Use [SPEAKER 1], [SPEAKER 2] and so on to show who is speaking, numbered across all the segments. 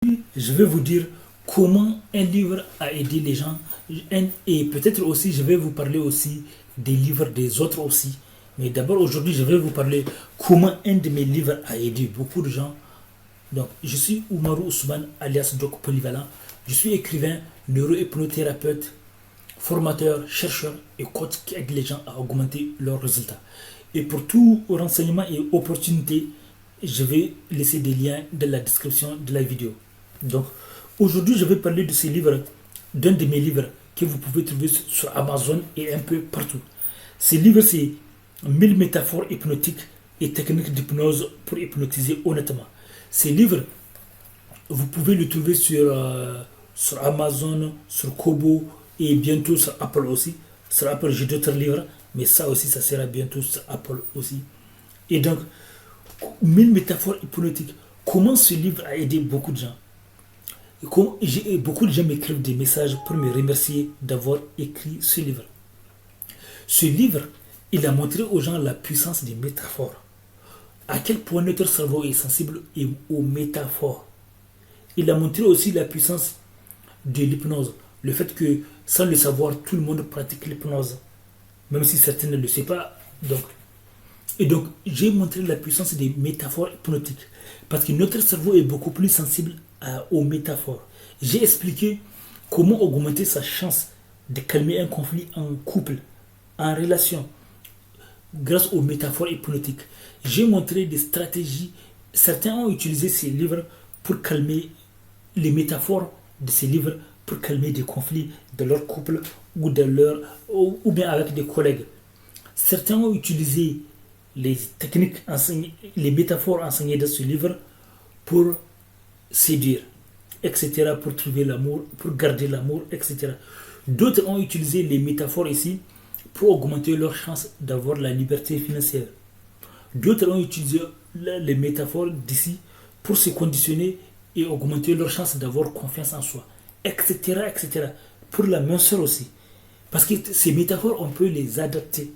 [SPEAKER 1] Je vais vous dire comment un livre a aidé les gens et peut-être aussi je vais vous parler aussi des livres des autres aussi. Mais d'abord aujourd'hui je vais vous parler comment un de mes livres a aidé beaucoup de gens. Donc je suis Oumarou Ousmane alias Doc Polyvalent. Je suis écrivain, neurohypnothérapeute, formateur, chercheur et coach qui aide les gens à augmenter leurs résultats. Et pour tout renseignement et opportunité, je vais laisser des liens dans la description de la vidéo. Donc, aujourd'hui, je vais parler de ce livre, d'un de mes livres que vous pouvez trouver sur Amazon et un peu partout. Ce livre, c'est 1000 métaphores hypnotiques et techniques d'hypnose pour hypnotiser honnêtement. Ce livre, vous pouvez le trouver sur Amazon, sur Kobo et bientôt sur Apple aussi. Sur Apple, j'ai d'autres livres, mais ça aussi, ça sera bientôt sur Apple aussi. Et donc, 1000 métaphores hypnotiques. Comment ce livre a aidé beaucoup de gens? Beaucoup de gens m'écrivent des messages pour me remercier d'avoir écrit ce livre. Ce livre, il a montré aux gens la puissance des métaphores. À quel point notre cerveau est sensible aux métaphores. Il a montré aussi la puissance de l'hypnose. Le fait que, sans le savoir, tout le monde pratique l'hypnose. Même si certains ne le savent pas. Donc, j'ai montré la puissance des métaphores hypnotiques. Parce que notre cerveau est beaucoup plus sensible aux métaphores. J'ai expliqué comment augmenter sa chance de calmer un conflit en couple, en relation, grâce aux métaphores hypnotiques. J'ai montré des stratégies. Certains ont utilisé ces livres pour calmer les métaphores de ces livres pour calmer des conflits de leur couple ou bien avec des collègues. Certains ont utilisé les techniques enseignées, les métaphores enseignées dans ce livre pour séduire, etc., pour trouver l'amour, pour garder l'amour, etc. D'autres ont utilisé les métaphores ici pour augmenter leur chance d'avoir la liberté financière. D'autres ont utilisé les métaphores d'ici pour se conditionner et augmenter leur chance d'avoir confiance en soi, etc., etc. Pour la minceur aussi. Parce que ces métaphores, on peut les adapter.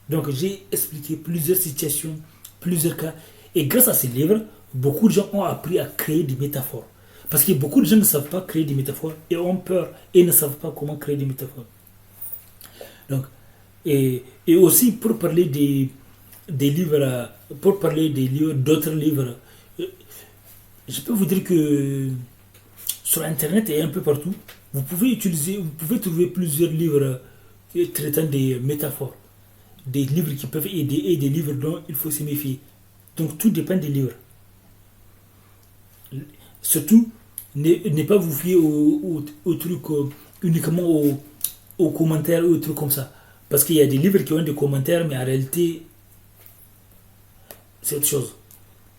[SPEAKER 1] Donc j'ai expliqué plusieurs situations, plusieurs cas. Et grâce à ces livres, beaucoup de gens ont appris à créer des métaphores. Parce que beaucoup de gens ne savent pas créer des métaphores et ont peur et ne savent pas comment créer des métaphores. Donc, et aussi pour parler des livres, pour parler des livres, d'autres livres, je peux vous dire que sur Internet et un peu partout, vous pouvez trouver plusieurs livres traitant des métaphores. Des livres qui peuvent aider et des livres dont il faut se méfier. Donc tout dépend des livres. Surtout, ne pas vous fier aux trucs, uniquement aux commentaires ou aux trucs comme ça. Parce qu'il y a des livres qui ont des commentaires, mais en réalité, c'est autre chose.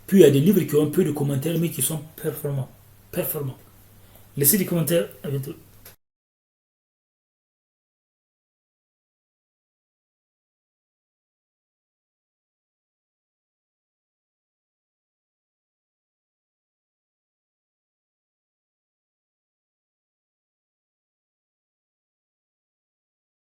[SPEAKER 1] Puis il y a des livres qui ont peu de commentaires, mais qui sont performants. Laissez des commentaires. À bientôt.